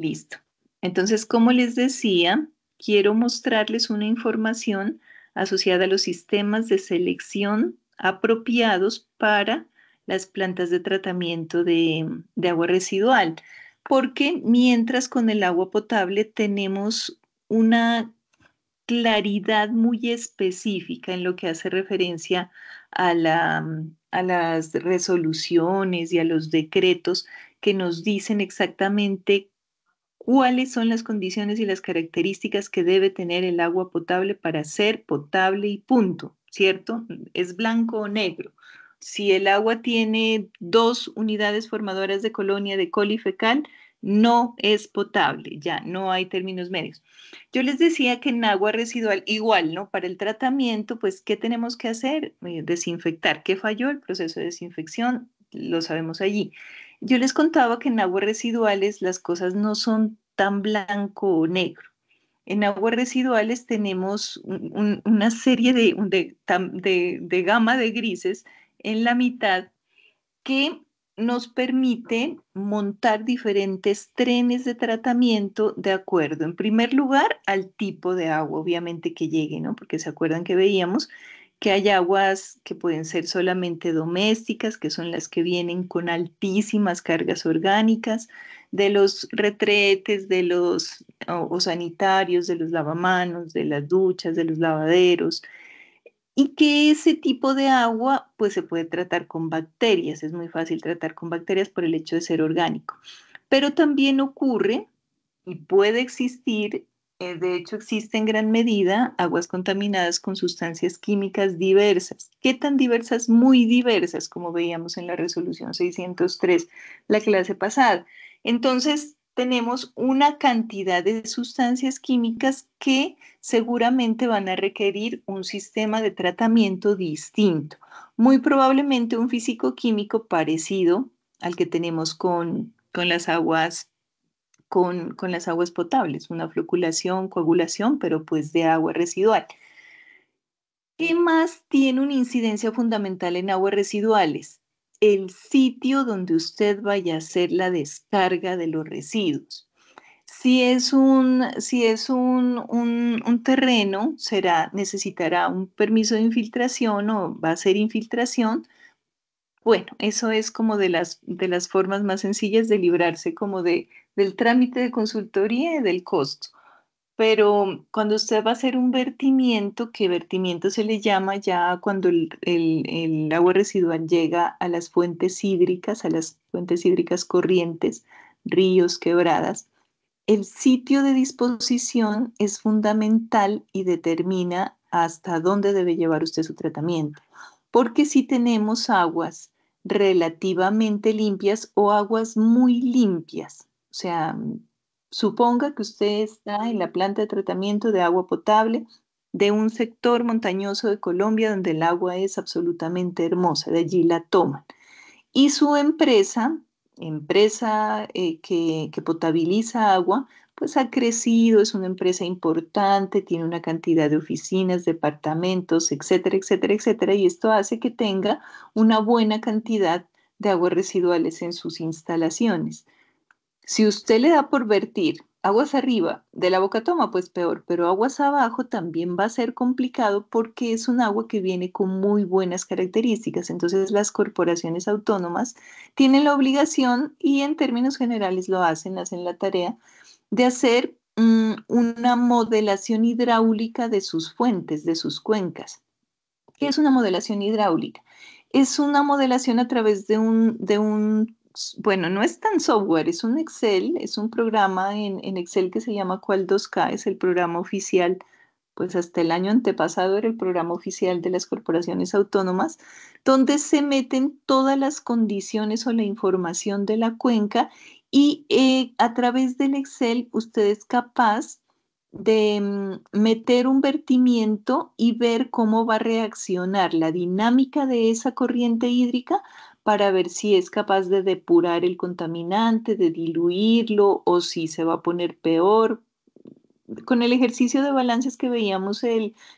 Listo. Entonces, como les decía, quiero mostrarles una información asociada a los sistemas de selección apropiados para las plantas de tratamiento de agua residual, porque mientras con el agua potable tenemos una claridad muy específica en lo que hace referencia a las resoluciones y a los decretos que nos dicen exactamente cuáles son las condiciones y las características que debe tener el agua potable para ser potable y punto, ¿cierto? Es blanco o negro. Si el agua tiene 2 unidades formadoras de colonia de colifecal, no es potable, ya no hay términos medios. Yo les decía que en agua residual, igual, ¿no? Para el tratamiento, pues, ¿qué tenemos que hacer? Desinfectar. ¿Qué falló? El proceso de desinfección, lo sabemos allí. Yo les contaba que en aguas residuales las cosas no son tan blanco o negro. En aguas residuales tenemos una serie de gama de grises en la mitad que nos permite montar diferentes trenes de tratamiento de acuerdo, en primer lugar, al tipo de agua, obviamente que llegue, ¿no? Porque se acuerdan que veíamos que hay aguas que pueden ser solamente domésticas, que son las que vienen con altísimas cargas orgánicas, de los retretes, de los o sanitarios, de los lavamanos, de las duchas, de los lavaderos, y que ese tipo de agua pues se puede tratar con bacterias, es muy fácil tratar con bacterias por el hecho de ser orgánico. Pero también ocurre y puede existir, de hecho existe en gran medida, aguas contaminadas con sustancias químicas diversas. ¿Qué tan diversas? Muy diversas, como veíamos en la resolución 603 la clase pasada. Entonces, tenemos una cantidad de sustancias químicas que seguramente van a requerir un sistema de tratamiento distinto. Muy probablemente un físico-químico parecido al que tenemos con las aguas con las aguas potables, una floculación, coagulación, pero pues de agua residual. ¿Qué más tiene una incidencia fundamental en aguas residuales? El sitio donde usted vaya a hacer la descarga de los residuos. Si es un terreno, necesitará un permiso de infiltración o va a ser infiltración. Bueno, eso es como de las formas más sencillas de librarse como del trámite de consultoría y del costo. Pero cuando usted va a hacer un vertimiento, que vertimiento se le llama ya cuando el agua residual llega a las fuentes hídricas corrientes, ríos, quebradas, el sitio de disposición es fundamental y determina hasta dónde debe llevar usted su tratamiento. Porque si tenemos aguas relativamente limpias o aguas muy limpias, o sea, suponga que usted está en la planta de tratamiento de agua potable de un sector montañoso de Colombia donde el agua es absolutamente hermosa, de allí la toman. Y su empresa que potabiliza agua, pues ha crecido, es una empresa importante, tiene una cantidad de oficinas, departamentos, etcétera, etcétera, etcétera, y esto hace que tenga una buena cantidad de aguas residuales en sus instalaciones. Si usted le da por vertir aguas arriba de la boca toma, pues peor, pero aguas abajo también va a ser complicado porque es un agua que viene con muy buenas características. Entonces las corporaciones autónomas tienen la obligación y en términos generales lo hacen la tarea de hacer una modelación hidráulica de sus fuentes, de sus cuencas. ¿Qué es una modelación hidráulica? Es una modelación a través bueno, no es tan software, es un Excel, es un programa en Excel que se llama Cual 2K, es el programa oficial, pues hasta el año antepasado era el programa oficial de las corporaciones autónomas, donde se meten todas las condiciones o la información de la cuenca y a través del Excel usted es capaz de meter un vertimiento y ver cómo va a reaccionar la dinámica de esa corriente hídrica para ver si es capaz de depurar el contaminante, de diluirlo o si se va a poner peor. Con el ejercicio de balances que veíamos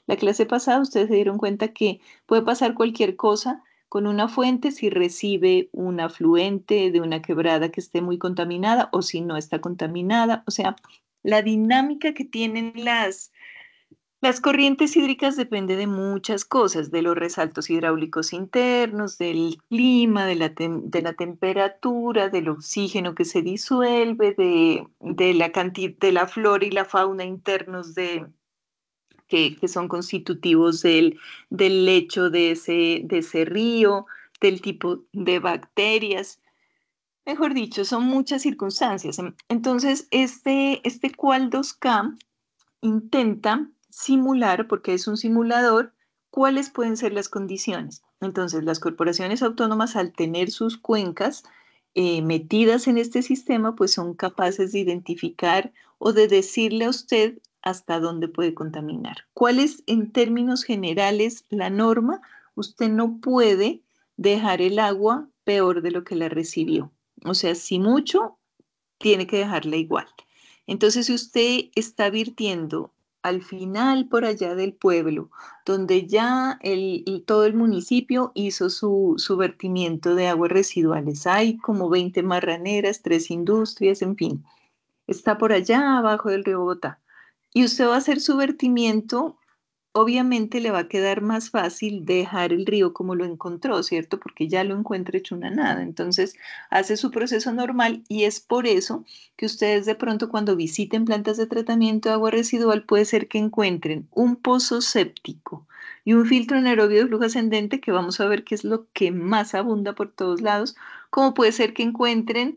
la clase pasada, ustedes se dieron cuenta que puede pasar cualquier cosa con una fuente si recibe un afluente de una quebrada que esté muy contaminada o si no está contaminada. O sea, la dinámica que tienen las corrientes hídricas depende de muchas cosas, de los resaltos hidráulicos internos, del clima, de la temperatura, del oxígeno que se disuelve, de la cantidad, de la flora y la fauna internos que son constitutivos del lecho de ese río, del tipo de bacterias. Mejor dicho, son muchas circunstancias. Entonces, este Qual 2K intenta simular, porque es un simulador, cuáles pueden ser las condiciones. Entonces, las corporaciones autónomas, al tener sus cuencas metidas en este sistema, pues son capaces de identificar o de decirle a usted hasta dónde puede contaminar. ¿Cuál es, en términos generales, la norma? Usted no puede dejar el agua peor de lo que la recibió. O sea, si mucho, tiene que dejarla igual. Entonces, si usted está virtiendo al final por allá del pueblo, donde ya todo el municipio hizo su vertimiento de aguas residuales, hay como 20 marraneras, 3 industrias, en fin, está por allá abajo del río Bogotá. Y usted va a hacer su vertimiento, obviamente le va a quedar más fácil dejar el río como lo encontró, ¿cierto? Porque ya lo encuentra hecho una nada. Entonces, hace su proceso normal y es por eso que ustedes de pronto cuando visiten plantas de tratamiento de agua residual puede ser que encuentren un pozo séptico y un filtro anaerobio de flujo ascendente, que vamos a ver qué es lo que más abunda por todos lados, como puede ser que encuentren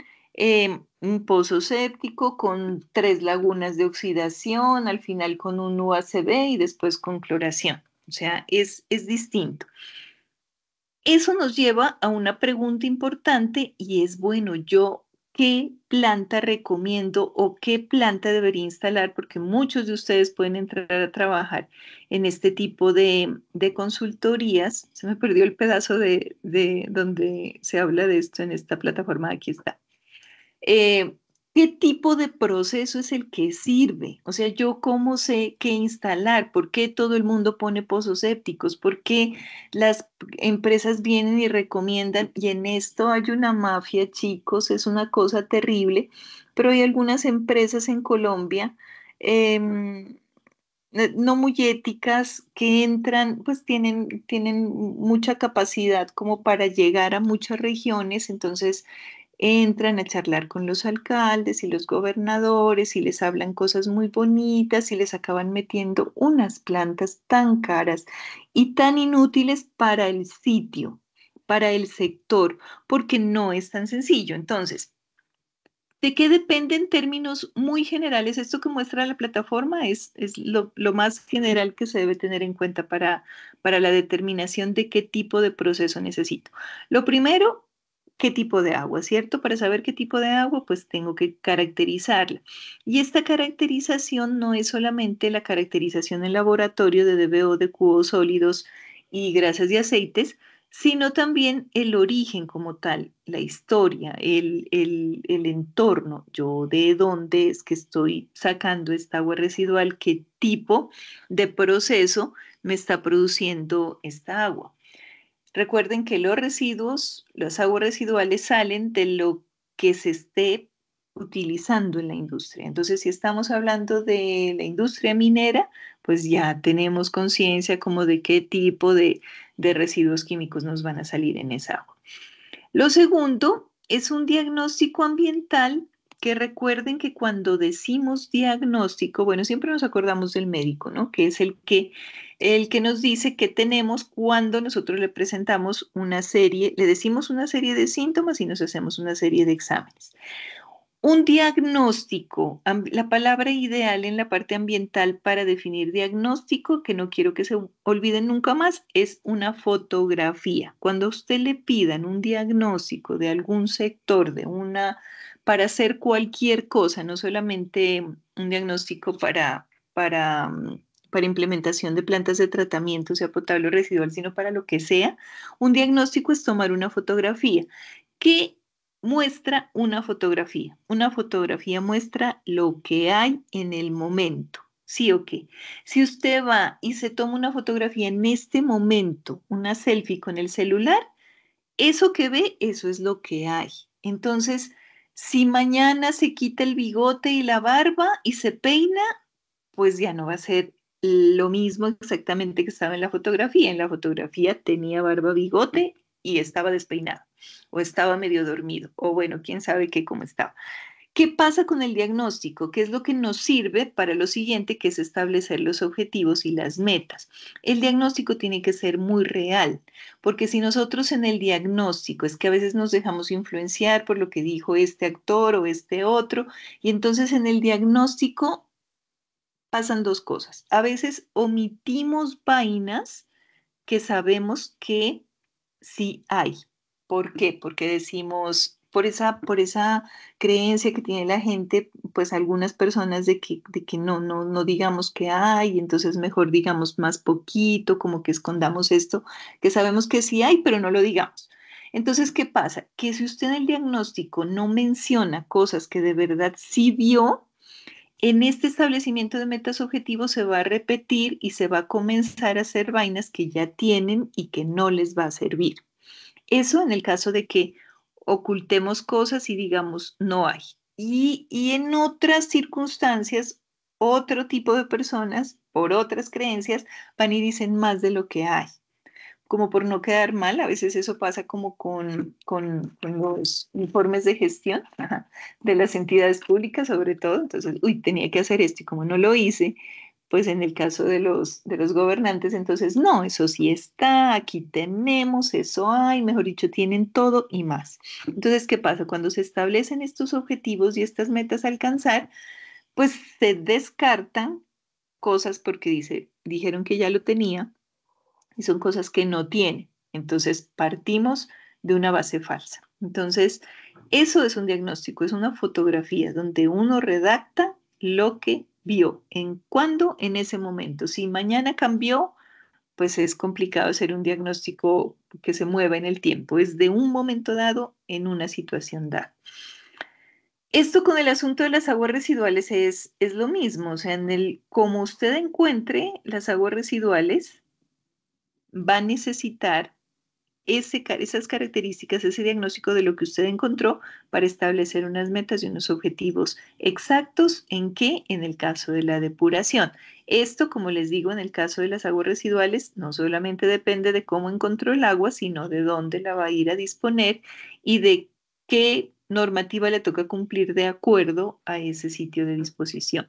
un pozo séptico con 3 lagunas de oxidación, al final con un UACB y después con cloración. O sea, es distinto. Eso nos lleva a una pregunta importante y es, bueno, yo qué planta recomiendo o qué planta debería instalar, porque muchos de ustedes pueden entrar a trabajar en este tipo de consultorías. Se me perdió el pedazo de donde se habla de esto en esta plataforma. Aquí está. eh, ¿Qué tipo de proceso es el que sirve? O sea, yo cómo sé qué instalar, por qué todo el mundo pone pozos sépticos, por qué las empresas vienen y recomiendan, y en esto hay una mafia, chicos, es una cosa terrible, pero hay algunas empresas en Colombia. em, no muy éticas que entran, pues tienen mucha capacidad como para llegar a muchas regiones, entonces entran a charlar con los alcaldes y los gobernadores y les hablan cosas muy bonitas y les acaban metiendo unas plantas tan caras y tan inútiles para el sitio, para el sector, porque no es tan sencillo. Entonces, ¿de qué depende en términos muy generales? Esto que muestra la plataforma es lo más general que se debe tener en cuenta para la determinación de qué tipo de proceso necesito. Lo primero, qué tipo de agua, ¿cierto? Para saber qué tipo de agua, pues tengo que caracterizarla. Y esta caracterización no es solamente la caracterización en laboratorio de DBO, de cubos sólidos y grasas y aceites, sino también el origen como tal, la historia, el entorno, yo de dónde es que estoy sacando esta agua residual, qué tipo de proceso me está produciendo esta agua. Recuerden que los residuos, las aguas residuales salen de lo que se esté utilizando en la industria. Entonces, si estamos hablando de la industria minera, pues ya tenemos conciencia como de qué tipo de residuos químicos nos van a salir en esa agua. Lo segundo es un diagnóstico ambiental, que recuerden que cuando decimos diagnóstico, bueno, siempre nos acordamos del médico, ¿no? Que es el que nos dice qué tenemos cuando nosotros le presentamos una serie, le decimos una serie de síntomas y nos hacemos una serie de exámenes. Un diagnóstico, la palabra ideal en la parte ambiental para definir diagnóstico, que no quiero que se olviden nunca más, es una fotografía. Cuando a usted le pidan un diagnóstico de algún sector, para hacer cualquier cosa, no solamente un diagnóstico para implementación de plantas de tratamiento, sea potable o residual, sino para lo que sea, un diagnóstico es tomar una fotografía. ¿Qué muestra una fotografía? Una fotografía muestra lo que hay en el momento. ¿Sí o qué? Si usted va y se toma una fotografía en este momento, una selfie con el celular, Eso que ve, eso es lo que hay. Entonces, si mañana se quita el bigote y la barba y se peina, pues ya no va a ser lo mismo exactamente que estaba en la fotografía. En la fotografía tenía barba, bigote y estaba despeinado, o estaba medio dormido, o bueno, quién sabe qué, cómo estaba. ¿Qué pasa con el diagnóstico? ¿Qué es lo que nos sirve para lo siguiente, que es establecer los objetivos y las metas? El diagnóstico tiene que ser muy real, porque si nosotros en el diagnóstico es que a veces nos dejamos influenciar por lo que dijo este actor o este otro, y entonces en el diagnóstico pasan dos cosas. A veces omitimos vainas que sabemos que sí hay. ¿Por qué? Porque decimos, por esa creencia que tiene la gente, pues algunas personas de que no digamos que hay, entonces mejor digamos más poquito, como que escondamos esto, que sabemos que sí hay, pero no lo digamos. Entonces, ¿qué pasa? Que si usted en el diagnóstico no menciona cosas que de verdad sí vio, en este establecimiento de metas objetivos se va a repetir y se va a comenzar a hacer vainas que ya tienen y que no les va a servir. Eso en el caso de que ocultemos cosas y digamos no hay. Y en otras circunstancias, otro tipo de personas, por otras creencias, van y dicen más de lo que hay, como por no quedar mal. A veces eso pasa como con los informes de gestión, ajá, de las entidades públicas sobre todo. Entonces, uy, tenía que hacer esto y como no lo hice, pues en el caso de los gobernantes, entonces, no, eso sí está, aquí tenemos, eso hay, mejor dicho, tienen todo y más. Entonces, ¿qué pasa? Cuando se establecen estos objetivos y estas metas a alcanzar, pues se descartan cosas porque dijeron que ya lo tenía y son cosas que no tiene. Entonces, partimos de una base falsa. Entonces, eso es un diagnóstico, es una fotografía donde uno redacta lo que vio, en cuándo, en ese momento. Si mañana cambió, pues es complicado hacer un diagnóstico que se mueva en el tiempo. Es de un momento dado en una situación dada. Esto con el asunto de las aguas residuales es lo mismo, o sea, como usted encuentre las aguas residuales, va a necesitar esas características, ese diagnóstico de lo que usted encontró para establecer unas metas y unos objetivos exactos. ¿En qué? En el caso de la depuración. Esto, como les digo, en el caso de las aguas residuales, no solamente depende de cómo encontró el agua, sino de dónde la va a ir a disponer y de qué normativa le toca cumplir de acuerdo a ese sitio de disposición.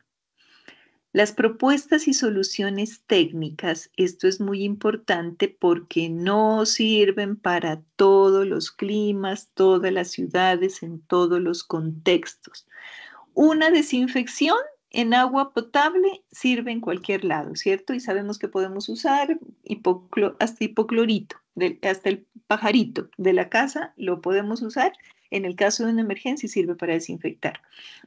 Las propuestas y soluciones técnicas, esto es muy importante porque no sirven para todos los climas, todas las ciudades, en todos los contextos. Una desinfección en agua potable sirve en cualquier lado, ¿cierto? Y sabemos que podemos usar hasta hipoclorito, hasta el pajarito de la casa lo podemos usar. En el caso de una emergencia sirve para desinfectar.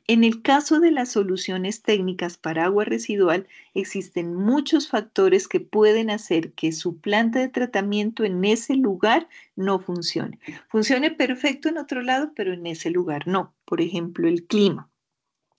En el caso de las soluciones técnicas para agua residual, existen muchos factores que pueden hacer que su planta de tratamiento en ese lugar no funcione. Funcione perfecto en otro lado, pero en ese lugar no. Por ejemplo, el clima.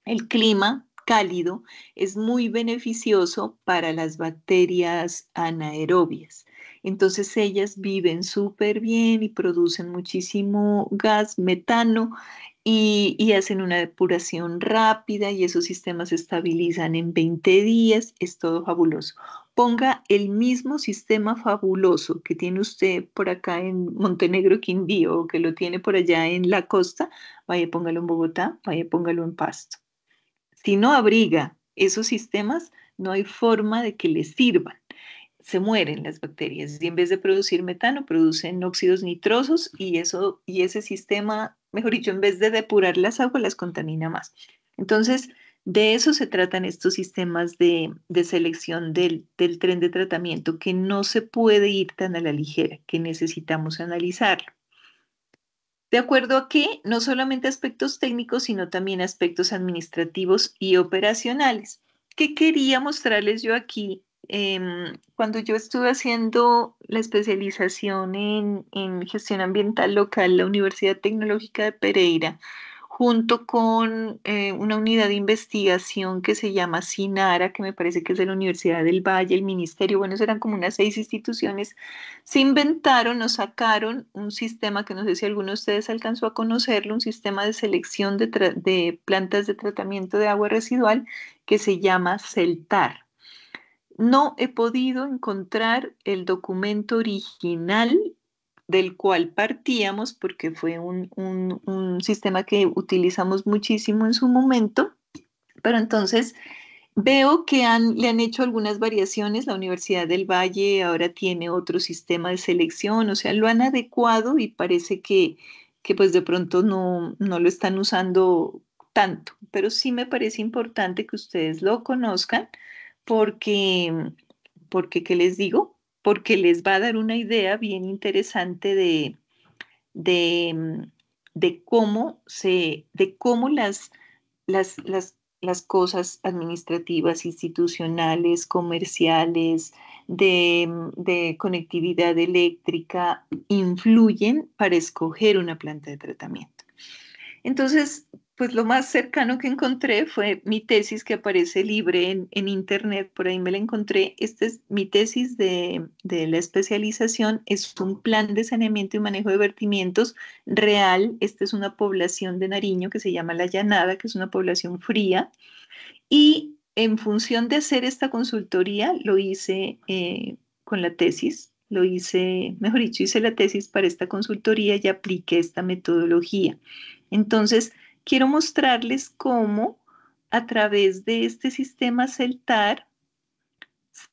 El clima cálido es muy beneficioso para las bacterias anaerobias. Entonces ellas viven súper bien y producen muchísimo gas metano y hacen una depuración rápida y esos sistemas se estabilizan en 20 días. Es todo fabuloso. Ponga el mismo sistema fabuloso que tiene usted por acá en Montenegro, Quindío, o que lo tiene por allá en la costa, vaya, póngalo en Bogotá, vaya, póngalo en Pasto. Si no abriga esos sistemas, no hay forma de que les sirvan. Se mueren las bacterias y en vez de producir metano, producen óxidos nitrosos y ese sistema, mejor dicho, en vez de depurar las aguas, las contamina más. Entonces, de eso se tratan estos sistemas de selección del tren de tratamiento, que no se puede ir tan a la ligera, que necesitamos analizarlo. De acuerdo a que no solamente aspectos técnicos, sino también aspectos administrativos y operacionales. ¿Qué quería mostrarles yo aquí? Cuando yo estuve haciendo la especialización en gestión ambiental local, la Universidad Tecnológica de Pereira, junto con una unidad de investigación que se llama SINARA, que me parece que es de la Universidad del Valle, el Ministerio, bueno, eso eran como unas 6 instituciones, se inventaron o sacaron un sistema que no sé si alguno de ustedes alcanzó a conocerlo, un sistema de selección de plantas de tratamiento de agua residual que se llama CELTAR. No he podido encontrar el documento original del cual partíamos porque fue un sistema que utilizamos muchísimo en su momento, pero entonces veo que le han hecho algunas variaciones. La Universidad del Valle ahora tiene otro sistema de selección, o sea, lo han adecuado y parece que pues de pronto no lo están usando tanto, pero sí me parece importante que ustedes lo conozcan porque, porque, ¿qué les digo? Porque les va a dar una idea bien interesante de, de cómo las cosas administrativas, institucionales, comerciales, de conectividad eléctrica influyen para escoger una planta de tratamiento. Entonces, pues lo más cercano que encontré fue mi tesis que aparece libre en internet, por ahí me la encontré. Esta es mi tesis de la especialización, es un plan de saneamiento y manejo de vertimientos real. Esta es una población de Nariño que se llama La Llanada, que es una población fría. Y en función de hacer esta consultoría, lo hice con la tesis. Lo hice, mejor dicho, hice la tesis para esta consultoría y apliqué esta metodología. Entonces, quiero mostrarles cómo a través de este sistema CELTAR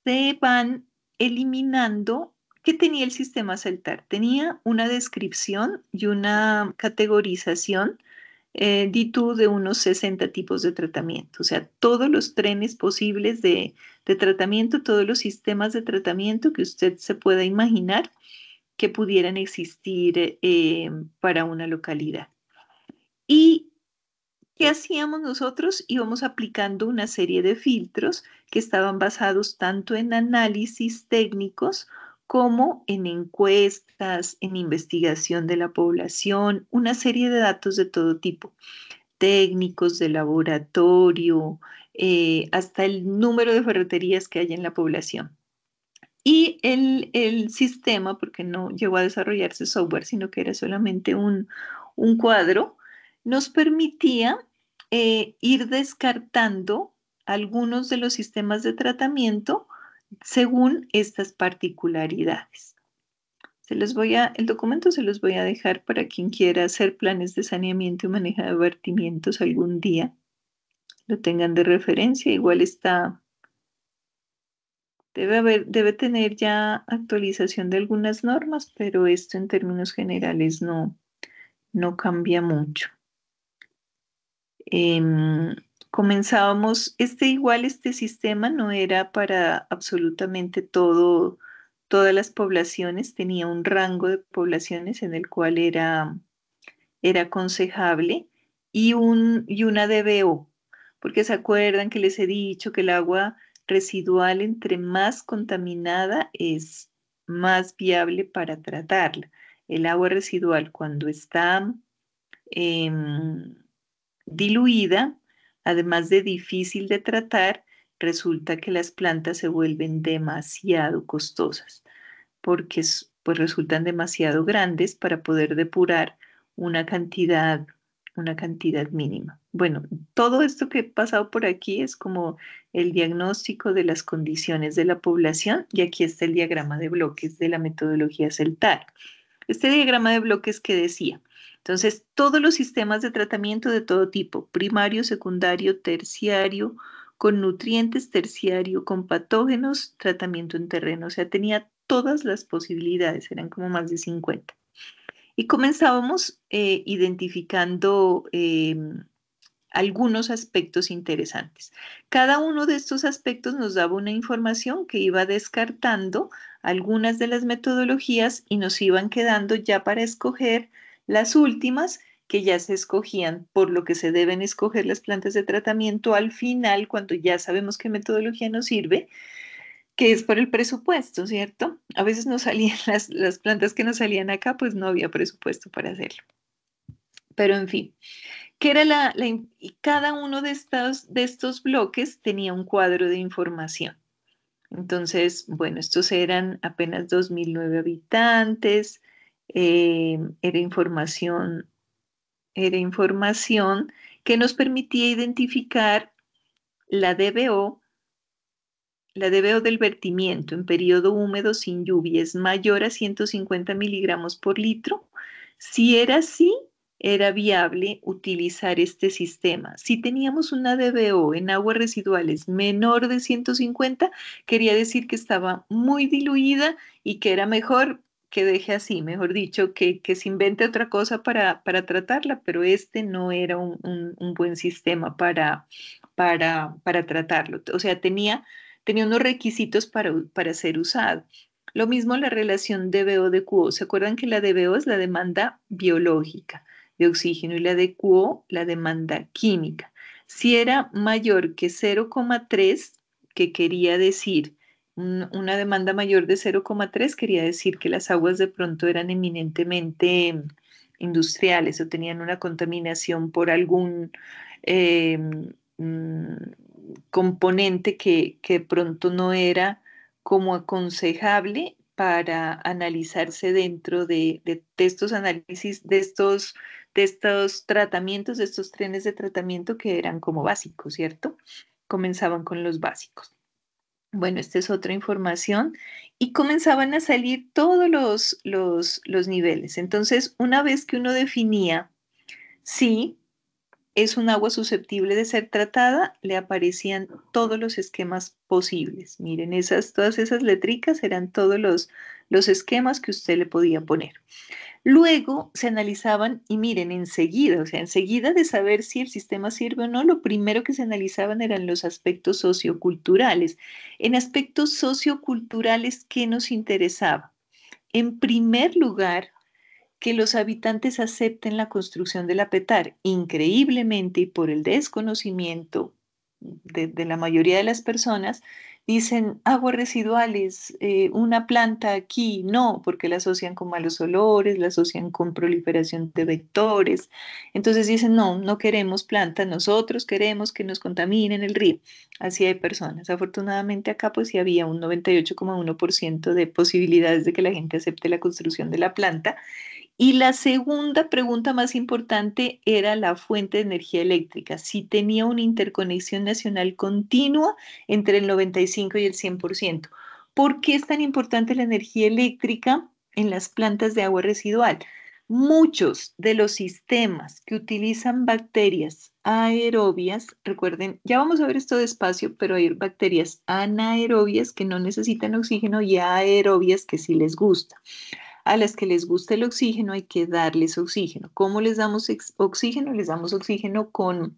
se van eliminando. ¿Qué tenía el sistema CELTAR? Tenía una descripción y una categorización, di tú, de unos 60 tipos de tratamiento, o sea, todos los trenes posibles de tratamiento, todos los sistemas de tratamiento que usted se pueda imaginar que pudieran existir para una localidad. ¿Y qué hacíamos nosotros? Íbamos aplicando una serie de filtros que estaban basados tanto en análisis técnicos como en encuestas, en investigación de la población, una serie de datos de todo tipo, técnicos de laboratorio, hasta el número de ferreterías que hay en la población. Y el sistema, porque no llegó a desarrollarse software, sino que era solamente un cuadro, nos permitía ir descartando algunos de los sistemas de tratamiento según estas particularidades. El documento se los voy a dejar para quien quiera hacer planes de saneamiento y manejo de vertimientos algún día. Lo tengan de referencia. Igual está, debe tener ya actualización de algunas normas, pero esto en términos generales no cambia mucho. Em, Comenzábamos, este sistema no era para absolutamente todas las poblaciones, tenía un rango de poblaciones en el cual era aconsejable y una DBO, porque se acuerdan que les he dicho que el agua residual entre más contaminada es más viable para tratarla. El agua residual cuando está em, diluida, además de difícil de tratar, resulta que las plantas se vuelven demasiado costosas porque pues resultan demasiado grandes para poder depurar una cantidad, una cantidad mínima. Bueno, todo esto que he pasado por aquí es como el diagnóstico de las condiciones de la población y aquí está el diagrama de bloques de la metodología CELTAR. Este diagrama de bloques que decía, entonces, todos los sistemas de tratamiento de todo tipo, primario, secundario, terciario, con nutrientes, terciario, con patógenos, tratamiento en terreno, o sea, tenía todas las posibilidades, eran como más de 50. Y comenzábamos identificando algunos aspectos interesantes. Cada uno de estos aspectos nos daba una información que iba descartando algunas de las metodologías y nos iban quedando ya para escoger las últimas que ya se escogían, por lo que se deben escoger las plantas de tratamiento al final, cuando ya sabemos qué metodología nos sirve, que es por el presupuesto, ¿cierto? A veces nos salían las plantas que nos salían acá, pues no había presupuesto para hacerlo. Pero en fin, ¿qué era y cada uno de estos bloques tenía un cuadro de información. Entonces, bueno, estos eran apenas 2009 habitantes, era era información que nos permitía identificar la DBO. La DBO del vertimiento en periodo húmedo sin lluvia es mayor a 150 miligramos por litro. Si era así, era viable utilizar este sistema. Si teníamos una DBO en aguas residuales menor de 150, quería decir que estaba muy diluida y que era mejor que deje así, mejor dicho, que se invente otra cosa para tratarla, pero este no era un buen sistema para tratarlo. O sea, tenía unos requisitos para ser usado. Lo mismo la relación DBO de QO. ¿Se acuerdan que la DBO es la demanda biológica de oxígeno y la de QO la demanda química? Si era mayor que 0,3, que quería decir una demanda mayor de 0,3, quería decir que las aguas de pronto eran eminentemente industriales o tenían una contaminación por algún eh, mm, componente que de pronto no era como aconsejable para analizarse dentro de estos análisis, de estos tratamientos, de estos trenes de tratamiento que eran como básicos, ¿cierto? Comenzaban con los básicos. Bueno, esta es otra información y comenzaban a salir todos los niveles. Entonces, una vez que uno definía si es un agua susceptible de ser tratada, le aparecían todos los esquemas posibles. Miren, todas esas letricas eran todos los esquemas que usted le podía poner. Luego se analizaban y miren, enseguida, o sea, enseguida de saber si el sistema sirve o no, lo primero que se analizaban eran los aspectos socioculturales. En aspectos socioculturales, ¿qué nos interesaba? En primer lugar, que los habitantes acepten la construcción de la PETAR. Increíblemente, y por el desconocimiento de la mayoría de las personas, dicen aguas residuales, una planta aquí, no, porque la asocian con malos olores, la asocian con proliferación de vectores. Entonces dicen, no, no queremos plantas, nosotros queremos que nos contaminen el río. Así hay personas. Afortunadamente acá pues sí había un 98,1% de posibilidades de que la gente acepte la construcción de la planta y la segunda pregunta más importante era la fuente de energía eléctrica, si tenía una interconexión nacional continua entre el 95 y el 100%. ¿Por qué es tan importante la energía eléctrica en las plantas de agua residual? Muchos de los sistemas que utilizan bacterias aerobias, recuerden, ya vamos a ver esto despacio, pero hay bacterias anaerobias que no necesitan oxígeno y aerobias que sí les gusta. A las que les gusta el oxígeno hay que darles oxígeno. ¿Cómo les damos oxígeno? Les damos oxígeno con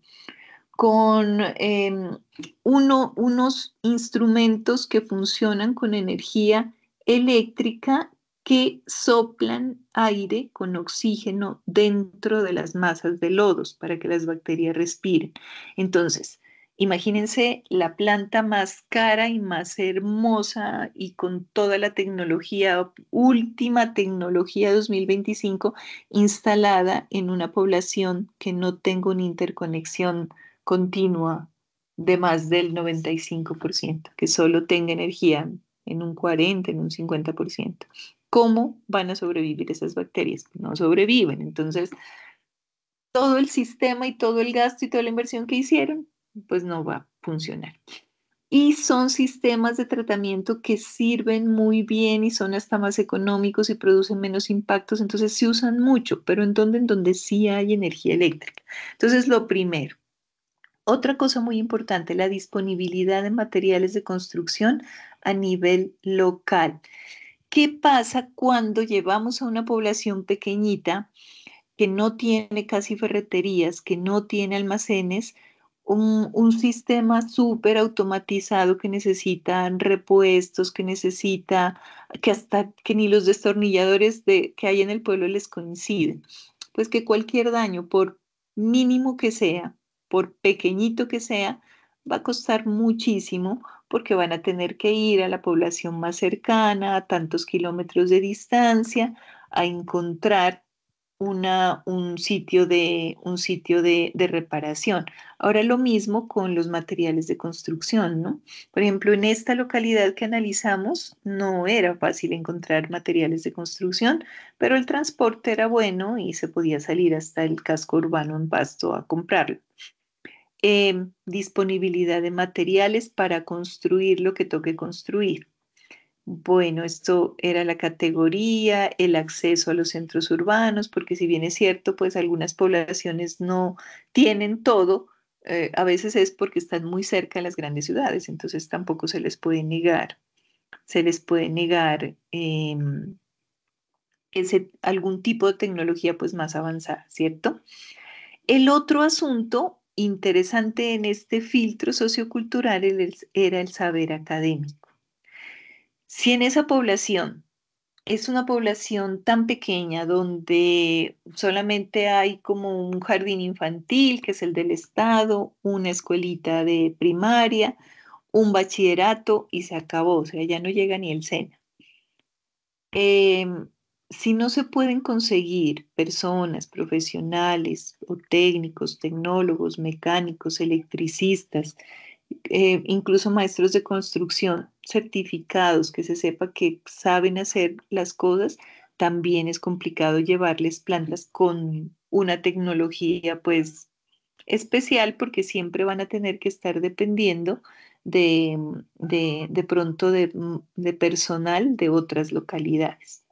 unos instrumentos que funcionan con energía eléctrica que soplan aire con oxígeno dentro de las masas de lodos para que las bacterias respiren. Entonces, imagínense la planta más cara y más hermosa y con toda la tecnología, última tecnología 2025, instalada en una población que no tenga una interconexión continua de más del 95%, que solo tenga energía en un 40, en un 50%. ¿Cómo van a sobrevivir esas bacterias? No sobreviven. Entonces, todo el sistema y todo el gasto y toda la inversión que hicieron, pues no va a funcionar. Y son sistemas de tratamiento que sirven muy bien y son hasta más económicos y producen menos impactos, entonces se usan mucho, pero en donde sí hay energía eléctrica. Entonces, lo primero. Otra cosa muy importante, la disponibilidad de materiales de construcción a nivel local. ¿Qué pasa cuando llevamos a una población pequeñita que no tiene casi ferreterías, que no tiene almacenes, un sistema súper automatizado que necesita repuestos, que necesita, que hasta que ni los destornilladores que hay en el pueblo les coinciden? Pues que cualquier daño, por mínimo que sea, por pequeñito que sea, va a costar muchísimo porque van a tener que ir a la población más cercana, a tantos kilómetros de distancia, a encontrar un sitio de reparación. Ahora lo mismo con los materiales de construcción, ¿no? Por ejemplo, en esta localidad que analizamos no era fácil encontrar materiales de construcción, pero el transporte era bueno y se podía salir hasta el casco urbano en Pasto a comprarlo. Disponibilidad de materiales para construir lo que toque construir. Bueno, esto era la categoría, el acceso a los centros urbanos, porque si bien es cierto, pues algunas poblaciones no tienen todo, a veces es porque están muy cerca de las grandes ciudades, entonces tampoco se les puede negar algún tipo de tecnología pues más avanzada, ¿cierto? El otro asunto interesante en este filtro sociocultural era el saber académico. Si en esa población es una población tan pequeña donde solamente hay como un jardín infantil, que es el del Estado, una escuelita de primaria, un bachillerato y se acabó, o sea, ya no llega ni el SENA. Em, si no se pueden conseguir personas profesionales o técnicos, tecnólogos, mecánicos, electricistas, incluso maestros de construcción certificados que se sepa que saben hacer las cosas, también es complicado llevarles plantas con una tecnología pues especial porque siempre van a tener que estar dependiendo de pronto de personal de otras localidades.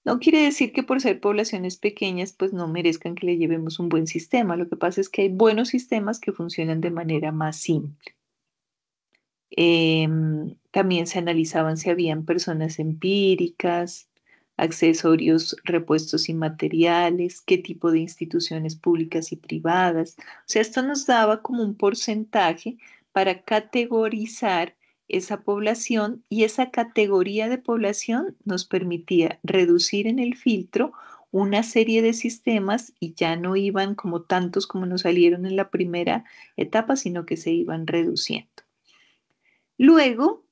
No quiere decir que por ser poblaciones pequeñas, pues no merezcan que le llevemos un buen sistema. Lo que pasa es que hay buenos sistemas que funcionan de manera más simple. También se analizaban si habían personas empíricas, accesorios, repuestos y materiales, qué tipo de instituciones públicas y privadas. O sea, esto nos daba como un porcentaje para categorizar esa población y esa categoría de población nos permitía reducir en el filtro una serie de sistemas y ya no iban como tantos como nos salieron en la primera etapa, sino que se iban reduciendo. Luego,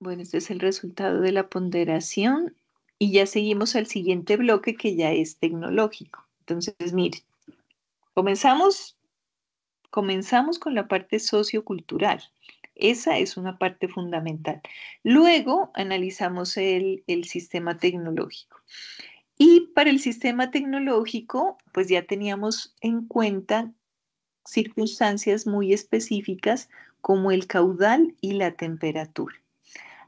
bueno, este es el resultado de la ponderación y ya seguimos al siguiente bloque que ya es tecnológico. Entonces, mire, comenzamos, comenzamos con la parte sociocultural. Esa es una parte fundamental. Luego analizamos el sistema tecnológico. Y para el sistema tecnológico, pues ya teníamos en cuenta circunstancias muy específicas como el caudal y la temperatura.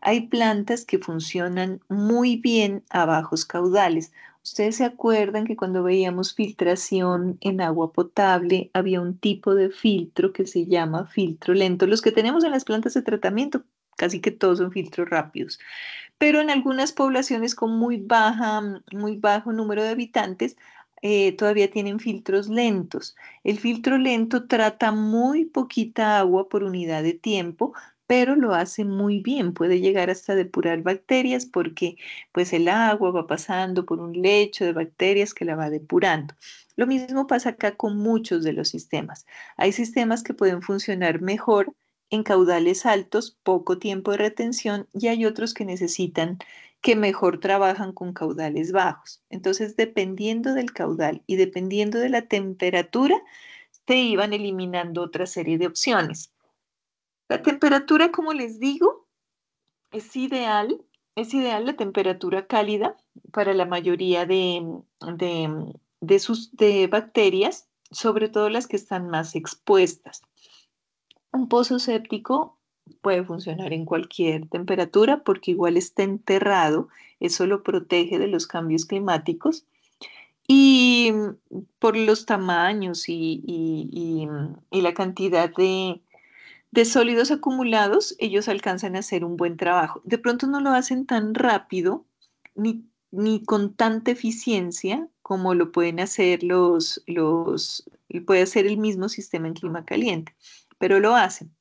Hay plantas que funcionan muy bien a bajos caudales. Ustedes se acuerdan que cuando veíamos filtración en agua potable había un tipo de filtro que se llama filtro lento. Los que tenemos en las plantas de tratamiento, casi que todos son filtros rápidos, pero en algunas poblaciones con muy bajo número de habitantes, todavía tienen filtros lentos. El filtro lento trata muy poquita agua por unidad de tiempo, pero lo hace muy bien. Puede llegar hasta depurar bacterias porque pues el agua va pasando por un lecho de bacterias que la va depurando. Lo mismo pasa acá con muchos de los sistemas. Hay sistemas que pueden funcionar mejor en caudales altos, poco tiempo de retención, y hay otros que necesitan que mejor trabajan con caudales bajos. Entonces, dependiendo del caudal y dependiendo de la temperatura, se iban eliminando otra serie de opciones. La temperatura, como les digo, es ideal la temperatura cálida para la mayoría de bacterias, sobre todo las que están más expuestas. Un pozo séptico puede funcionar en cualquier temperatura porque igual está enterrado, eso lo protege de los cambios climáticos y por los tamaños y la cantidad de sólidos acumulados, ellos alcanzan a hacer un buen trabajo. De pronto no lo hacen tan rápido ni con tanta eficiencia como lo pueden hacer puede hacer el mismo sistema en clima caliente, pero lo hacen.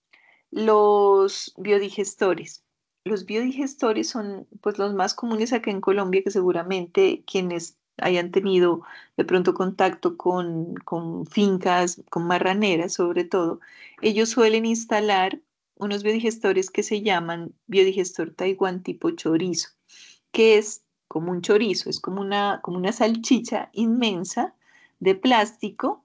Los biodigestores. Los biodigestores son pues los más comunes acá en Colombia, que seguramente quienes hayan tenido de pronto contacto con fincas, con marraneras sobre todo, ellos suelen instalar unos biodigestores que se llaman biodigestor Taiwán tipo chorizo, que es como un chorizo, es como una salchicha inmensa de plástico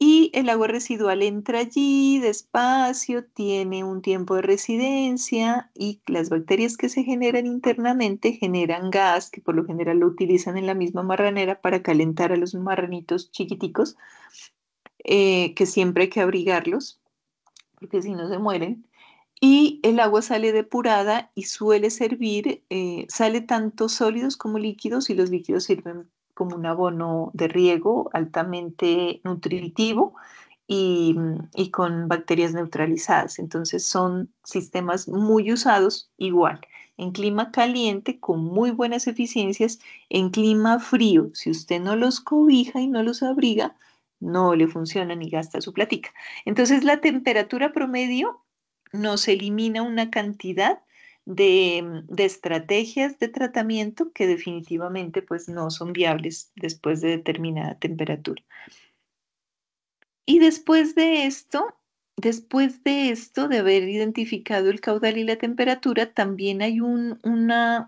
y el agua residual entra allí despacio, tiene un tiempo de residencia y las bacterias que se generan internamente generan gas, que por lo general lo utilizan en la misma marranera para calentar a los marranitos chiquiticos, que siempre hay que abrigarlos porque si no se mueren. Y el agua sale depurada y suele servir, sale tanto sólidos como líquidos y los líquidos sirven como un abono de riego altamente nutritivo y con bacterias neutralizadas. Entonces son sistemas muy usados igual en clima caliente con muy buenas eficiencias, en clima frío, si usted no los cobija y no los abriga, no le funcionan y gasta su platica. Entonces la temperatura promedio nos elimina una cantidad de estrategias de tratamiento que definitivamente pues no son viables después de determinada temperatura. Y después de esto, de haber identificado el caudal y la temperatura, también hay una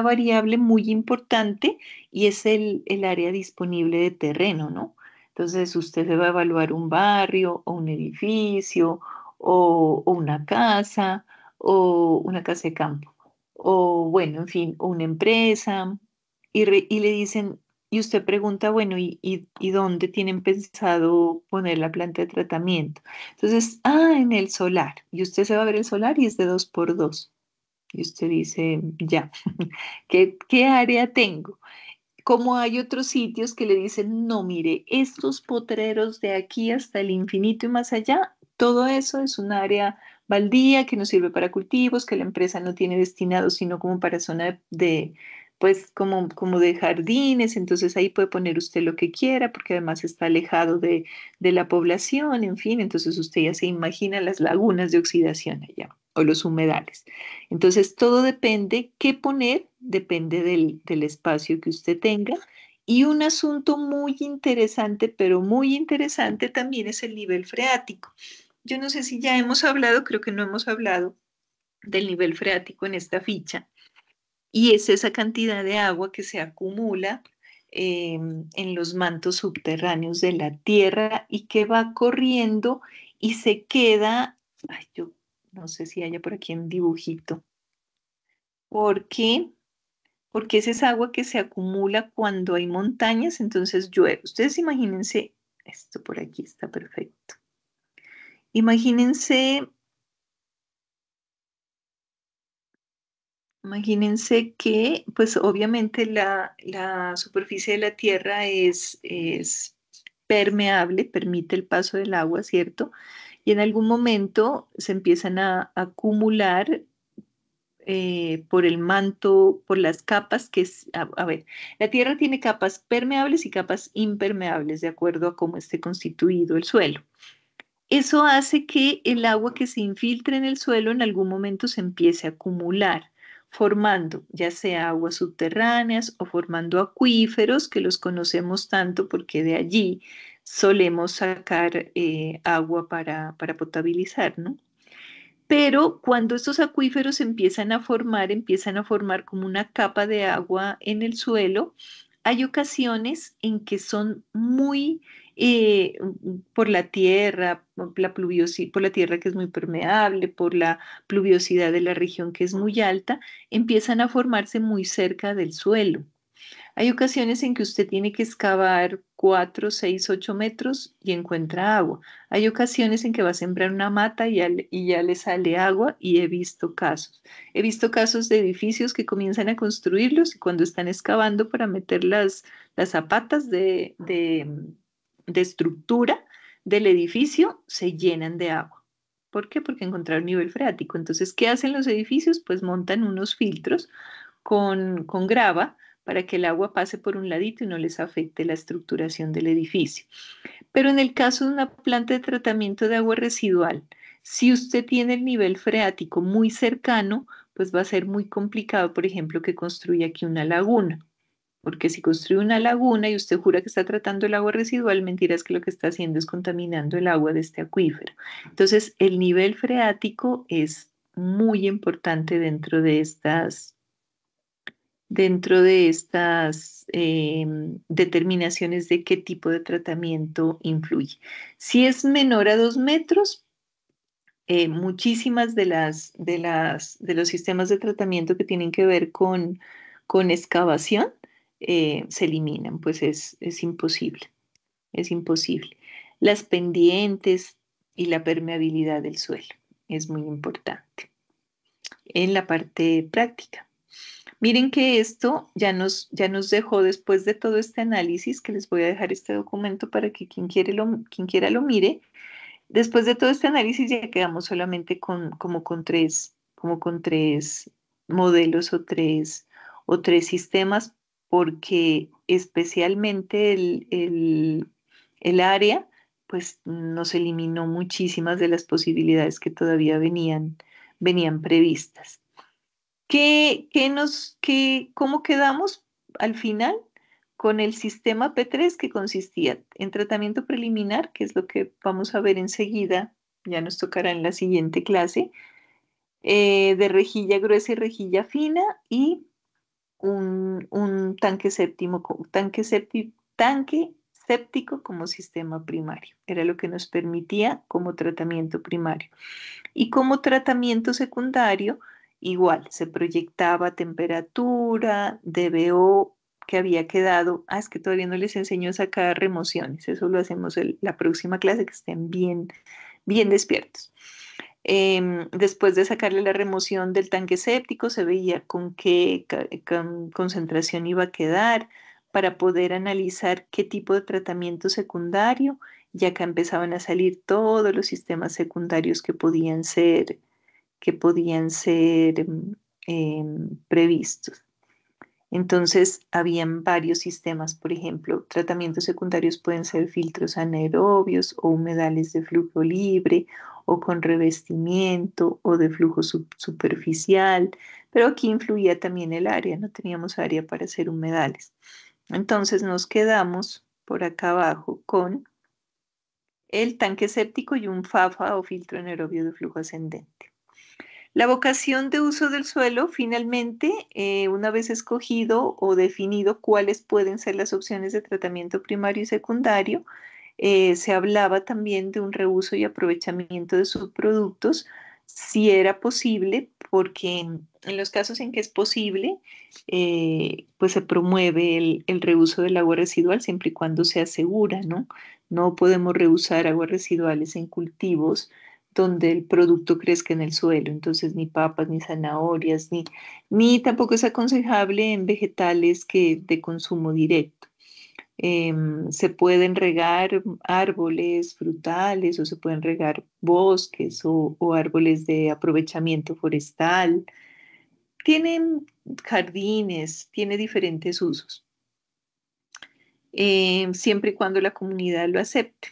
variable muy importante y es el área disponible de terreno, ¿no? Entonces, usted se va a evaluar un barrio o un edificio o una casa de campo, o bueno, en fin, o una empresa, y le dicen, y usted pregunta, bueno, ¿y dónde tienen pensado poner la planta de tratamiento? Entonces, en el solar. Y usted se va a ver el solar y es de 2x2. Y usted dice, ya, ¿qué área tengo? Como hay otros sitios que le dicen, no, mire, estos potreros de aquí hasta el infinito y más allá, todo eso es un área baldía que no sirve para cultivos, que la empresa no tiene destinado sino como para zona pues como de jardines, entonces ahí puede poner usted lo que quiera porque además está alejado de la población, en fin, entonces usted ya se imagina las lagunas de oxidación allá o los humedales. Entonces, todo depende, qué poner, depende del espacio que usted tenga. Y un asunto muy interesante, pero muy interesante también es el nivel freático. Yo no sé si ya hemos hablado, creo que no hemos hablado del nivel freático en esta ficha. Y es esa cantidad de agua que se acumula en los mantos subterráneos de la Tierra y que va corriendo y se queda, ay, yo no sé si haya por aquí un dibujito. ¿Por qué? Porque es esa agua que se acumula cuando hay montañas, entonces llueve. Ustedes imagínense, esto por aquí está perfecto. Imagínense, imagínense que, pues obviamente la superficie de la Tierra es permeable, permite el paso del agua, ¿cierto? Y en algún momento se empiezan a acumular por el manto, por las capas a ver, la Tierra tiene capas permeables y capas impermeables de acuerdo a cómo esté constituido el suelo. Eso hace que el agua que se infiltre en el suelo en algún momento se empiece a acumular, formando ya sea aguas subterráneas o formando acuíferos que los conocemos tanto porque de allí solemos sacar agua para potabilizar, ¿no? Pero cuando estos acuíferos empiezan a formar como una capa de agua en el suelo, hay ocasiones en que son muy por la tierra, por la tierra que es muy permeable, por la pluviosidad de la región que es muy alta, empiezan a formarse muy cerca del suelo. Hay ocasiones en que usted tiene que excavar 4, 6, 8 metros y encuentra agua. Hay ocasiones en que va a sembrar una mata y ya le sale agua y he visto casos. He visto casos de edificios que comienzan a construirlos y cuando están excavando para meter las zapatas de estructura del edificio se llenan de agua. ¿Por qué? Porque encontraron nivel freático. Entonces, ¿qué hacen los edificios? Pues montan unos filtros con grava para que el agua pase por un ladito y no les afecte la estructuración del edificio. Pero en el caso de una planta de tratamiento de agua residual, si usted tiene el nivel freático muy cercano, pues va a ser muy complicado, por ejemplo, que construya aquí una laguna. Porque si construye una laguna y usted jura que está tratando el agua residual, mentira es que lo que está haciendo es contaminando el agua de este acuífero. Entonces, el nivel freático es muy importante dentro de dentro de estas determinaciones de qué tipo de tratamiento influye. Si es menor a 2 metros, muchísimas de los sistemas de tratamiento que tienen que ver con excavación se eliminan, pues es imposible, es imposible. Las pendientes y la permeabilidad del suelo es muy importante en la parte práctica. Miren que esto ya nos dejó después de todo este análisis, que les voy a dejar este documento para que quien quiera lo mire. Después de todo este análisis ya quedamos solamente como con tres modelos o tres sistemas, porque especialmente el área, pues nos eliminó muchísimas de las posibilidades que todavía venían previstas. ¿Cómo quedamos al final? Con el sistema P3 que consistía en tratamiento preliminar, que es lo que vamos a ver enseguida, ya nos tocará en la siguiente clase, de rejilla gruesa y rejilla fina y un tanque séptico como sistema primario. Era lo que nos permitía como tratamiento primario. Y como tratamiento secundario, igual, se proyectaba temperatura, DBO que había quedado. Es que todavía no les enseño a sacar remociones. Eso lo hacemos la próxima clase, que estén bien despiertos. Después de sacarle la remoción del tanque séptico, se veía con qué concentración iba a quedar para poder analizar qué tipo de tratamiento secundario, y acá empezaban a salir todos los sistemas secundarios que podían ser previstos. Entonces, habían varios sistemas, por ejemplo, tratamientos secundarios pueden ser filtros anaerobios o humedales de flujo libre o con revestimiento o de flujo superficial, pero aquí influía también el área, no teníamos área para hacer humedales. Entonces nos quedamos por acá abajo con el tanque séptico y un FAFA o filtro anaerobio de flujo ascendente. La vocación de uso del suelo, finalmente, una vez escogido o definido cuáles pueden ser las opciones de tratamiento primario y secundario, se hablaba también de un reuso y aprovechamiento de subproductos, si era posible, porque en los casos en que es posible, pues se promueve el reuso del agua residual siempre y cuando se asegura, ¿no? No podemos reusar aguas residuales en cultivos donde el producto crezca en el suelo, entonces ni papas, ni zanahorias, ni tampoco es aconsejable en vegetales de consumo directo. Se pueden regar árboles frutales o se pueden regar bosques o árboles de aprovechamiento forestal. Tienen jardines, tiene diferentes usos, siempre y cuando la comunidad lo acepte.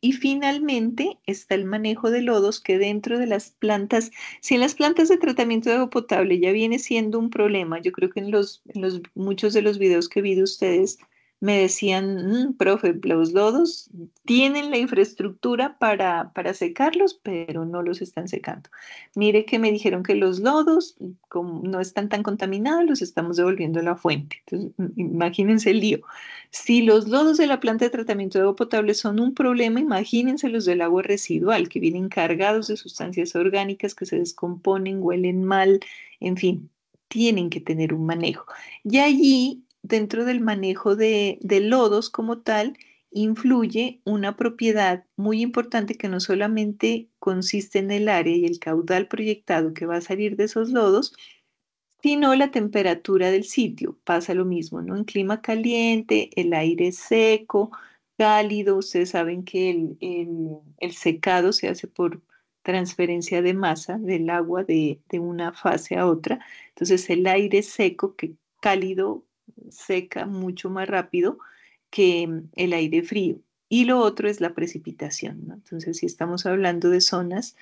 Y finalmente está el manejo de lodos que dentro de las plantas, si en las plantas de tratamiento de agua potable ya viene siendo un problema, yo creo que en muchos de los videos que vi de ustedes me decían, profe, los lodos tienen la infraestructura para secarlos, pero no los están secando. Mire que me dijeron que los lodos, como no están tan contaminados, los estamos devolviendo a la fuente. Entonces, imagínense el lío. Si los lodos de la planta de tratamiento de agua potable son un problema, imagínense los del agua residual, que vienen cargados de sustancias orgánicas que se descomponen, huelen mal, en fin, tienen que tener un manejo. Y allí, dentro del manejo de lodos como tal, influye una propiedad muy importante que no solamente consiste en el área y el caudal proyectado que va a salir de esos lodos, sino la temperatura del sitio. Pasa lo mismo, ¿no? En clima caliente, el aire es seco, cálido. Ustedes saben que el secado se hace por transferencia de masa del agua de una fase a otra. Entonces, el aire seco, que cálido, seca mucho más rápido que el aire frío. Y lo otro es la precipitación, ¿no? Entonces, si estamos hablando de zonas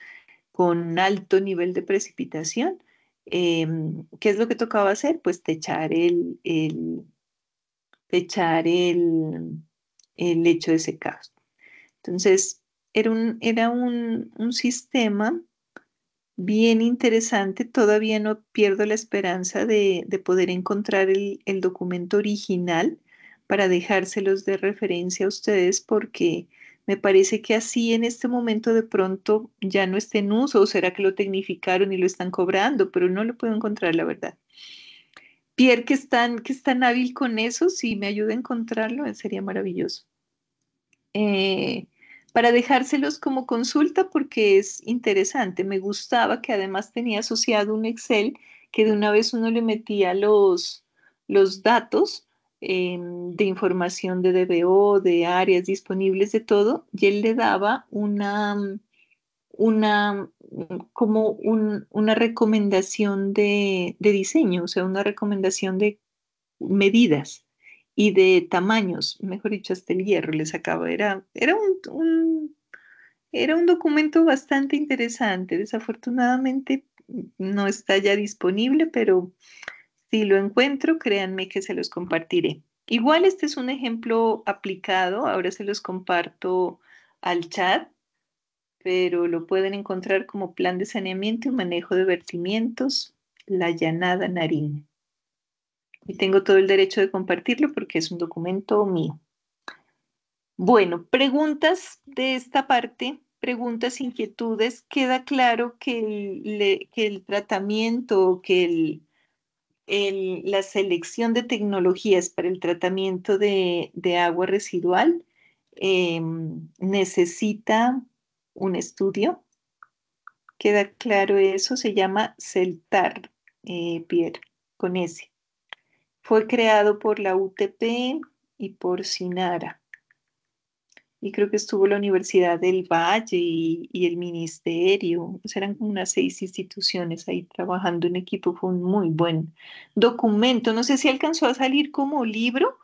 con alto nivel de precipitación, ¿qué es lo que tocaba hacer? Pues techar el lecho de secado. Entonces, era un sistema bien interesante. Todavía no pierdo la esperanza de poder encontrar el documento original para dejárselos de referencia a ustedes porque me parece que así en este momento de pronto ya no está en uso o será que lo tecnificaron y lo están cobrando, pero no lo puedo encontrar, la verdad. Pierre, que es tan hábil con eso, si me ayuda a encontrarlo, sería maravilloso. eh, para dejárselos como consulta porque es interesante. Me gustaba que además tenía asociado un Excel que de una vez uno le metía los datos de información de DBO, de áreas disponibles, de todo, y él le daba una recomendación de diseño, o sea, una recomendación de medidas y de tamaños, mejor dicho, hasta el hierro le sacaba. Era un documento bastante interesante. Desafortunadamente no está ya disponible, pero si lo encuentro, créanme que se los compartiré. Igual este es un ejemplo aplicado, ahora se los comparto al chat, pero lo pueden encontrar como plan de saneamiento y manejo de vertimientos, la Llanada Nariño. Y tengo todo el derecho de compartirlo porque es un documento mío. Bueno, preguntas de esta parte, preguntas, inquietudes. Queda claro que que el tratamiento, la selección de tecnologías para el tratamiento de agua residual necesita un estudio. Queda claro eso, se llama CELTAR, Pierre, con S. Fue creado por la UTP y por SINARA. Y creo que estuvo la Universidad del Valle y el Ministerio. Pues eran como unas 6 instituciones ahí trabajando en equipo. Fue un muy buen documento. No sé si alcanzó a salir como libro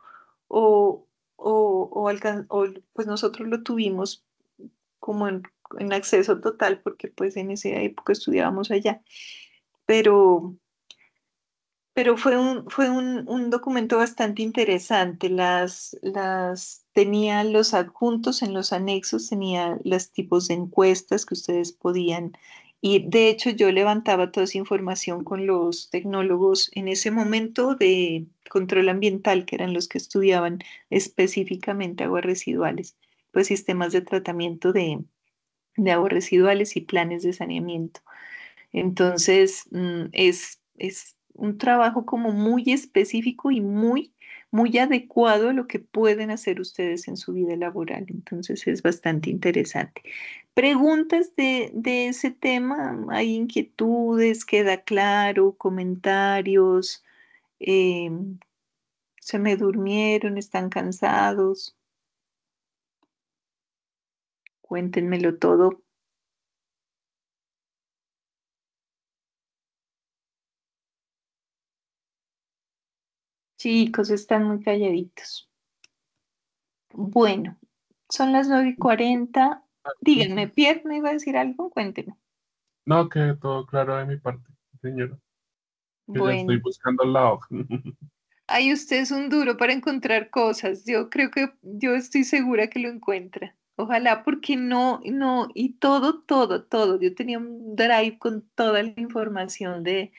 o, pues nosotros lo tuvimos como en acceso total porque pues en esa época estudiábamos allá. Pero pero fue un documento bastante interesante. Tenía los adjuntos en los anexos, tenía los tipos de encuestas que ustedes podían ir. De hecho, yo levantaba toda esa información con los tecnólogos en ese momento de control ambiental, que eran los que estudiaban específicamente aguas residuales, pues sistemas de tratamiento de aguas residuales y planes de saneamiento. Entonces, es un trabajo como muy específico y muy adecuado a lo que pueden hacer ustedes en su vida laboral. Entonces, es bastante interesante. ¿Preguntas de ese tema? ¿Hay inquietudes? ¿Queda claro? ¿Comentarios? Eh, ¿Se me durmieron? ¿Están cansados? Cuéntenmelo todo. Chicos, están muy calladitos. Bueno, son las 9:40. Díganme, Pierre, ¿me iba a decir algo? Cuénteme. No, que todo claro de mi parte, señora. Que ya estoy Bueno, buscando la hoja. ahí usted es un duro para encontrar cosas. Yo creo que yo estoy segura que lo encuentra. Ojalá, porque no, y todo, todo, todo. Yo tenía un drive con toda la información de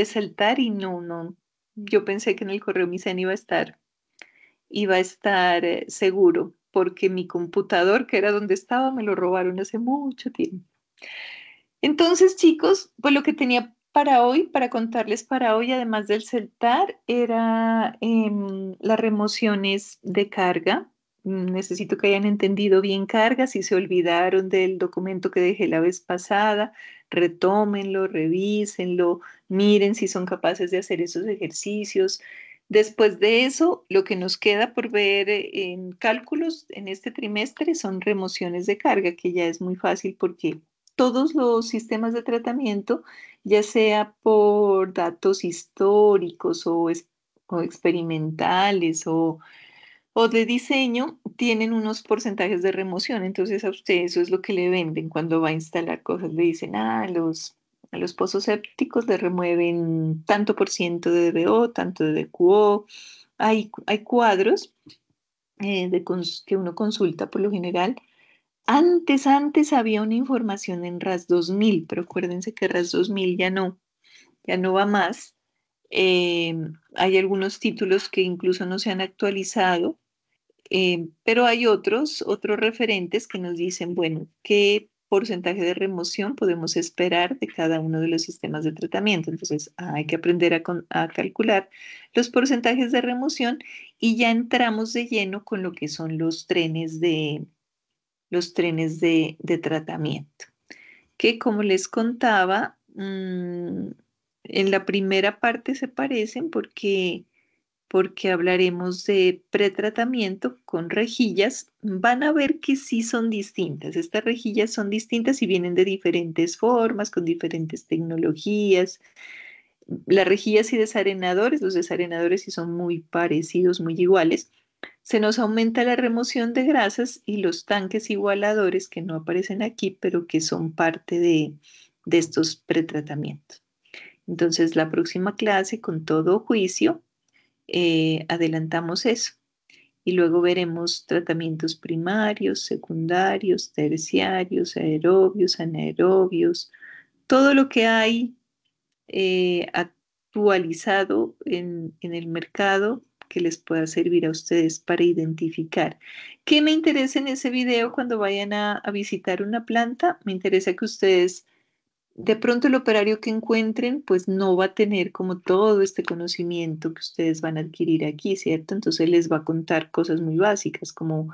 saltar y no. Yo pensé que en el correo Misen iba a estar seguro, porque mi computador, que era donde estaba, me lo robaron hace mucho tiempo. Entonces, chicos, pues lo que tenía para hoy, para contarles para hoy, además del CELTAR, era las remociones de carga. Necesito que hayan entendido bien carga. Si se olvidaron del documento que dejé la vez pasada, retómenlo, revísenlo, miren si son capaces de hacer esos ejercicios. Después de eso, lo que nos queda por ver en cálculos en este trimestre son remociones de carga, que ya es muy fácil porque todos los sistemas de tratamiento, ya sea por datos históricos o experimentales o de diseño, tienen unos porcentajes de remoción. Entonces a usted eso es lo que le venden cuando va a instalar cosas. Le dicen, a los pozos sépticos le remueven tanto por ciento de DBO, tanto de DQO. Hay cuadros que uno consulta por lo general Antes había una información en RAS 2000, pero acuérdense que RAS 2000 ya no va más. Eh, Hay algunos títulos que incluso no se han actualizado, pero hay otros referentes que nos dicen, bueno, qué porcentaje de remoción podemos esperar de cada uno de los sistemas de tratamiento. Entonces, hay que aprender a calcular los porcentajes de remoción y ya entramos de lleno con lo que son los trenes de tratamiento, que como les contaba, en la primera parte se parecen porque hablaremos de pretratamiento con rejillas. Van a ver que sí son distintas. Estas rejillas son distintas y vienen de diferentes formas, con diferentes tecnologías. Las rejillas y desarenadores, los desarenadores sí son muy parecidos, muy iguales. Se nos aumenta la remoción de grasas y los tanques igualadores que no aparecen aquí, pero que son parte de estos pretratamientos. Entonces, la próxima clase, con todo juicio, adelantamos eso. Y luego veremos tratamientos primarios, secundarios, terciarios, aerobios, anaerobios, todo lo que hay actualizado en el mercado que les pueda servir a ustedes para identificar. ¿Qué me interesa en ese video cuando vayan a visitar una planta? Me interesa que ustedes, de pronto el operario que encuentren, pues no va a tener como todo este conocimiento que ustedes van a adquirir aquí, ¿cierto? Entonces les va a contar cosas muy básicas como,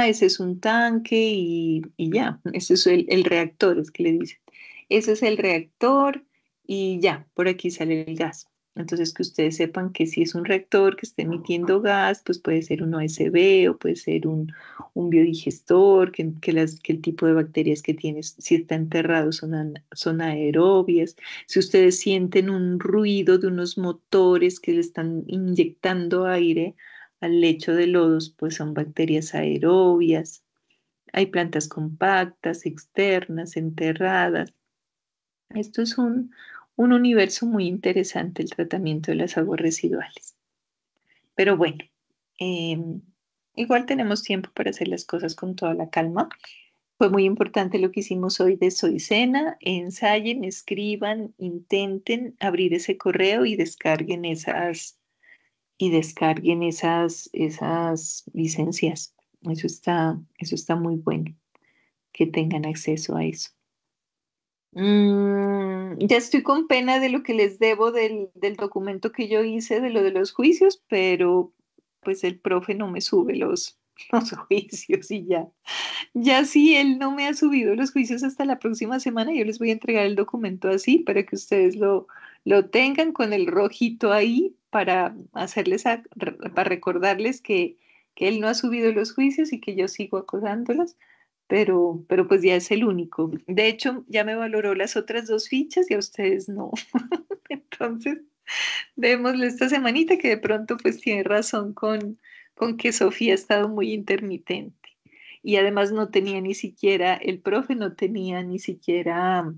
ese es un tanque y ya, ese es el reactor, es que le dicen. Ese es el reactor y ya, por aquí sale el gas. Entonces que ustedes sepan que si es un reactor que esté emitiendo gas, pues puede ser un OSB o puede ser un biodigestor, que el tipo de bacterias que tienes, si está enterrado, son aerobias. Si ustedes sienten un ruido de unos motores que le están inyectando aire al lecho de lodos, pues son bacterias aerobias. Hay plantas compactas, externas, enterradas. Esto es un universo muy interesante, el tratamiento de las aguas residuales. Pero bueno, em, igual tenemos tiempo para hacer las cosas con toda la calma. Fue muy importante lo que hicimos hoy de Soicena. Ensayen, escriban, intenten abrir ese correo y descarguen esas licencias. Eso está muy bueno, que tengan acceso a eso. Ya estoy con pena de lo que les debo del documento que yo hice de lo de los juicios, pero pues el profe no me sube los juicios y ya. Ya si él no me ha subido los juicios hasta la próxima semana, yo les voy a entregar el documento así para que ustedes lo tengan con el rojito ahí para para recordarles que él no ha subido los juicios y que yo sigo acosándolos, pero pues ya es el único. De hecho, ya me valoró las otras dos fichas y a ustedes no. Entonces, démosle esta semanita que de pronto pues tiene razón con que Sofía ha estado muy intermitente. Y además no tenía ni siquiera, el profe no tenía ni siquiera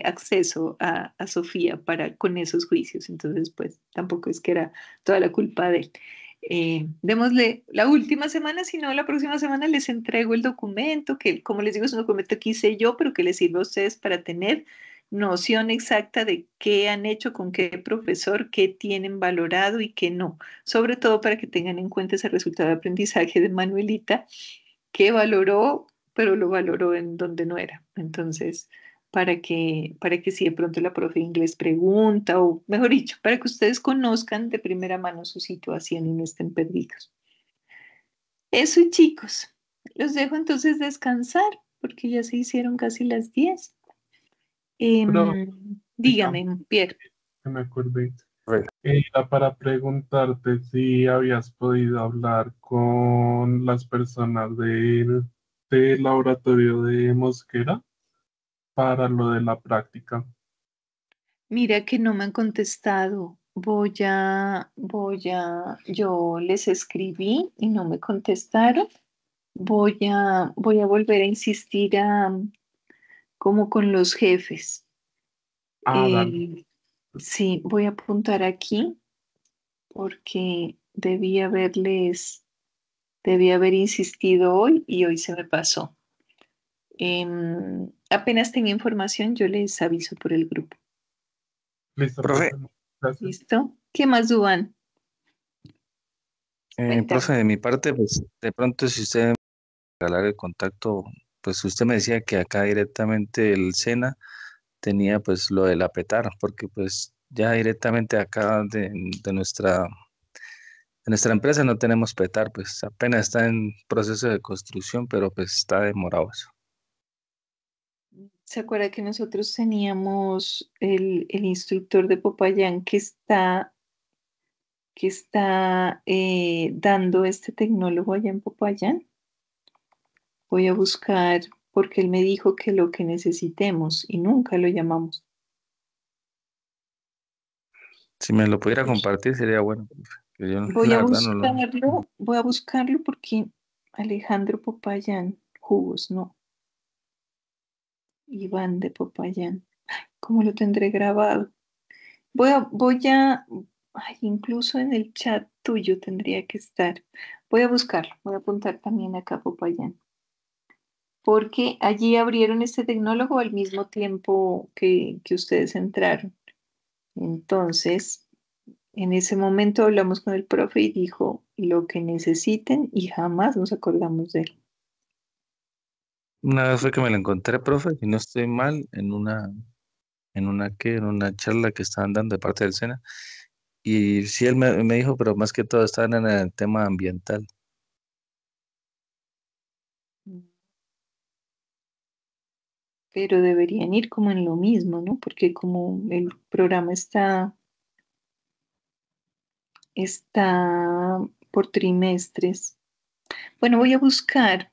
acceso a Sofía con esos juicios. Entonces, pues tampoco es que era toda la culpa de él. Démosle la última semana, si no, la próxima semana les entrego el documento, que como les digo es un documento que hice yo, pero que les sirve a ustedes para tener noción exacta de qué han hecho con qué profesor, qué tienen valorado y qué no. Sobre todo para que tengan en cuenta ese resultado de aprendizaje de Manuelita, que valoró, pero lo valoró en donde no era. Entonces, para que si de pronto la profe de inglés pregunta, o mejor dicho, para que ustedes conozcan de primera mano su situación y no estén perdidos. Eso, chicos. Los dejo entonces descansar porque ya se hicieron casi las 10. Pero, chica, Dígame, Pierre. que me acordé. Bueno, Era para preguntarte si habías podido hablar con las personas del laboratorio de Mosquera para lo de la práctica. Mira que no me han contestado. Yo les escribí y no me contestaron. Voy a volver a insistir como con los jefes. Ah, dale. Sí, voy a apuntar aquí porque debí haberles Debí haber insistido hoy y hoy se me pasó. Apenas tenga información, yo les aviso por el grupo. Listo, Profe, profe. Gracias. ¿Listo? ¿Qué más, Duan? profe, Cuéntame. de mi parte, pues de pronto si usted me regalar el contacto, pues usted me decía que acá directamente el SENA tenía pues lo del apetar, porque pues ya directamente acá de nuestra empresa no tenemos petar, pues apenas está en proceso de construcción, pero pues está demorado eso. ¿Se acuerda que nosotros teníamos el instructor de Popayán que está dando este tecnólogo allá en Popayán? Voy a buscar porque él me dijo que lo que necesitemos y nunca lo llamamos. Si me lo pudiera compartir sería bueno, profe, que yo Voy la a verdad no lo... buscarlo porque Alejandro Popayán, jugos, no, Iván de Popayán. ¿Cómo lo tendré grabado? Ay, incluso en el chat tuyo tendría que estar. Voy a buscarlo, voy a apuntar también acá Popayán, porque allí abrieron este tecnólogo al mismo tiempo que ustedes entraron. Entonces, en ese momento hablamos con el profe y dijo lo que necesiten y jamás nos acordamos de él. Una vez fue que me lo encontré, profe, y no estoy mal, en una charla que estaban dando de parte del SENA. Y sí, él me dijo, pero más que todo estaban en el tema ambiental. Pero deberían ir como en lo mismo, ¿no? Porque como el programa está por trimestres. Bueno, voy a buscar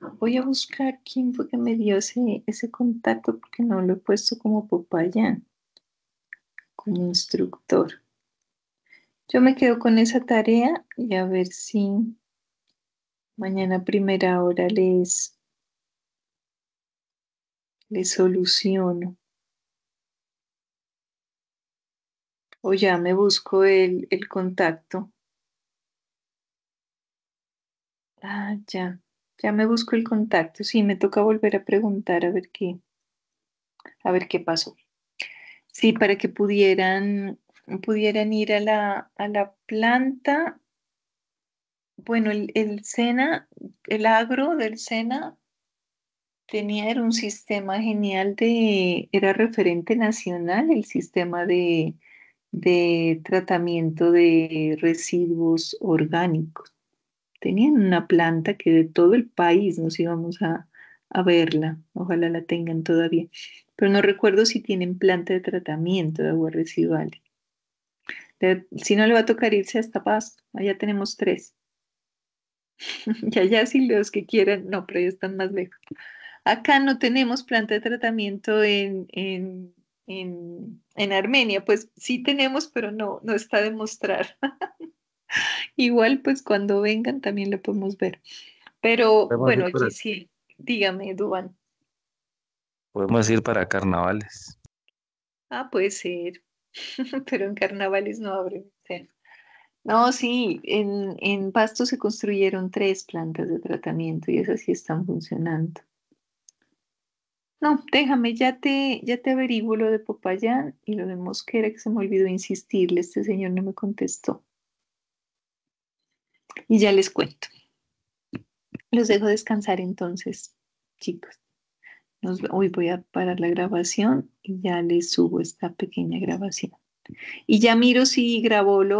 quién fue que me dio ese contacto porque no lo he puesto como Popayán, como instructor. Yo me quedo con esa tarea y a ver si mañana a primera hora les soluciono. O ya me busco el contacto. Ah, ya me busco el contacto. Sí, me toca volver a preguntar a ver qué pasó. Sí, para que pudieran ir a la planta. Bueno, el SENA, el agro del SENA era un sistema genial era referente nacional el sistema de tratamiento de residuos orgánicos. Tenían una planta que de todo el país nos íbamos a verla. Ojalá la tengan todavía. Pero no recuerdo si tienen planta de tratamiento de aguas residuales. Si no, le va a tocar irse hasta Pasto. Allá tenemos tres. Y allá si los que quieran, no, pero ya están más lejos. Acá no tenemos planta de tratamiento en Armenia. Pues sí tenemos, pero no está a demostrar. Igual, pues cuando vengan también lo podemos ver. Pero Podemos bueno, ir para, allí sí, dígame, Dubán. podemos ir para carnavales. Ah, puede ser, pero en carnavales no abren. Sí. No, sí, en Pasto se construyeron tres plantas de tratamiento y esas sí están funcionando. No, déjame, ya te averiguo lo de Popayán y lo de Mosquera, que se me olvidó insistirle, este señor no me contestó. Y ya les cuento. Los dejo descansar entonces, chicos. Hoy voy a parar la grabación y ya les subo esta pequeña grabación. Y ya miro si grabó lo